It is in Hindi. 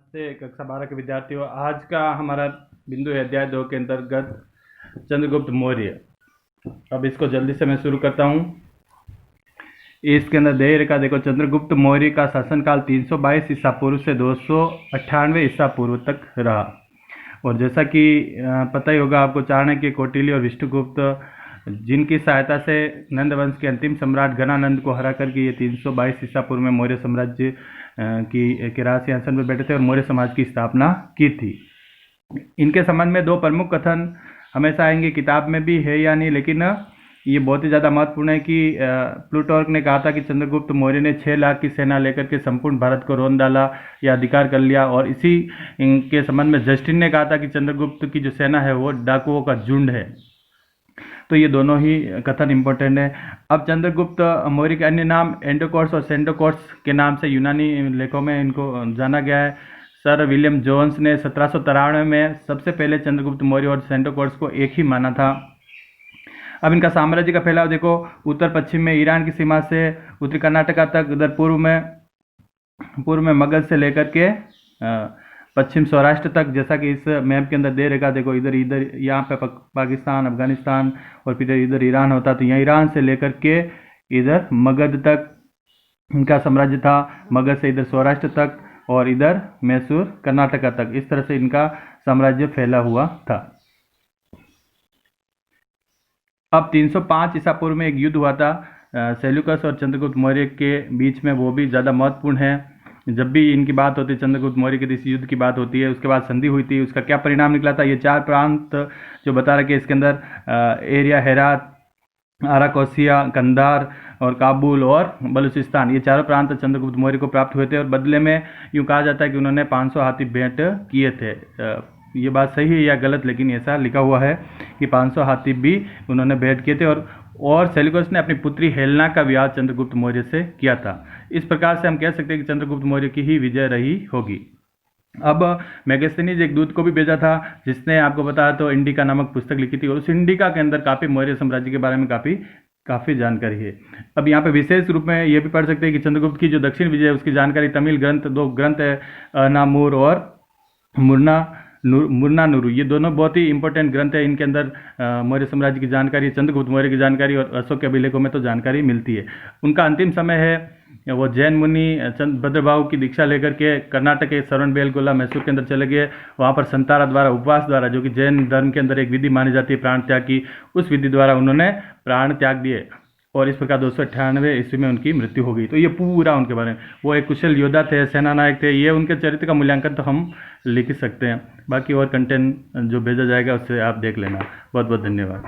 से कक्षा 12 के विद्यार्थियों, आज का हमारा बिंदु है अध्याय 2 के अंतर्गत चंद्रगुप्त मौर्य। अब इसको जल्दी से मैं शुरू करता हूँ। इसके अंदर दे रखा देखो, चंद्रगुप्त मौर्य का शासनकाल 322 ईसा पूर्व से 298 ईसा पूर्व तक रहा। और जैसा कि पता ही होगा आपको, चाणक्य, कौटिल्य और विष्णुगुप्त, जिनकी सहायता से नंद वंश के अंतिम सम्राट गणानंद को हरा करके ये 322 ईसा पूर्व में मौर्य साम्राज्य की राज सिंहासन पर बैठे थे और मौर्य समाज की स्थापना की थी। इनके संबंध में दो प्रमुख कथन हमेशा आएंगे, किताब में भी है या नहीं, लेकिन ये बहुत ही ज़्यादा महत्वपूर्ण है कि प्लूटार्क ने कहा था कि चंद्रगुप्त मौर्य ने 6 लाख की सेना लेकर के संपूर्ण भारत को रोन डाला या अधिकार कर लिया। और इसी के संबंध में जस्टिन ने कहा था कि चंद्रगुप्त की जो सेना है वो डाकुओं का झुंड है। तो ये दोनों ही कथन इंपॉर्टेंट है। अब चंद्रगुप्त मौर्य के अन्य नाम एंडोकोर्स और सेंडोकोर्स के नाम से यूनानी लेखों में इनको जाना गया है। सर विलियम जोन्स ने 1793 में सबसे पहले चंद्रगुप्त मौर्य और सेंडोकोर्स को एक ही माना था। अब इनका साम्राज्य का फैलाव देखो, उत्तर पश्चिम में ईरान की सीमा से उत्तरी कर्नाटका तक, उधर पूर्व में मगध से लेकर के पश्चिम सौराष्ट्र तक, जैसा कि इस मैप के अंदर दे रखा देखो, इधर यहाँ पे पाकिस्तान, अफगानिस्तान और फिर इधर ईरान होता। तो यहाँ ईरान से लेकर के इधर मगध तक इनका साम्राज्य था, मगध से इधर सौराष्ट्र तक और इधर मैसूर कर्नाटका तक। इस तरह से इनका साम्राज्य फैला हुआ था। अब 305 ईसा पूर्व में एक युद्ध हुआ था सेल्यूकस और चंद्रगुप्त मौर्य के बीच में, वो भी ज़्यादा महत्वपूर्ण है। जब भी इनकी बात होती है, चंद्रगुप्त मौर्य के इस युद्ध की बात होती है, उसके बाद संधि हुई थी। उसका क्या परिणाम निकला था, ये 4 प्रांत जो बता रखे इसके अंदर, एरिया, हेरात, आराकोसिया, कंधार और काबुल और बलूचिस्तान, ये चारों प्रांत चंद्रगुप्त मौर्य को प्राप्त हुए थे। और बदले में यूँ कहा जाता है कि उन्होंने 500 हाथी भेंट किए थे। ये बात सही है या गलत, लेकिन ऐसा लिखा हुआ है कि 500 हाथी भी उन्होंने भेंट किए थे। और सेल्यूकस ने अपनी पुत्री हेलेना का विवाह चंद्रगुप्त मौर्य से किया था। इस प्रकार से हम कह सकते हैं कि चंद्रगुप्त मौर्य की ही विजय रही होगी। अब मेगास्थनीज एक दूत को भी भेजा था, जिसने आपको बताया तो इंडिका नामक पुस्तक लिखी थी, और उस इंडिका के अंदर काफ़ी मौर्य साम्राज्य के बारे में काफ़ी जानकारी है। अब यहाँ पे विशेष रूप में ये भी पढ़ सकते हैं कि चंद्रगुप्त की जो दक्षिण विजय है उसकी जानकारी तमिल ग्रंथ, 2 ग्रंथ है, अनामूर और मुर्नानुरु, ये दोनों बहुत ही इंपॉर्टेंट ग्रंथ है। इनके अंदर मौर्य साम्राज्य की जानकारी, चंद्रगुप्त मौर्य की जानकारी और अशोक के अभिलेखों में तो जानकारी मिलती है। उनका अंतिम समय है वो जैन मुनि भद्रभाव की दीक्षा लेकर के कर्नाटक के श्रवणबेलगोला, मैसूर के अंदर चले गए। वहाँ पर संतारा द्वारा, उपवास द्वारा, जो कि जैन धर्म के अंदर एक विधि मानी जाती है प्राण त्याग की, उस विधि द्वारा उन्होंने प्राण त्याग दिए और इस प्रकार 298 ईस्वी में उनकी मृत्यु हो गई। तो ये पूरा उनके बारे में, वो एक कुशल योद्धा थे, सेना नायक थे। ये उनके चरित्र का मूल्यांकन तो हम लिख सकते हैं। बाकी और कंटेंट जो भेजा जाएगा उससे आप देख लेना। बहुत बहुत धन्यवाद।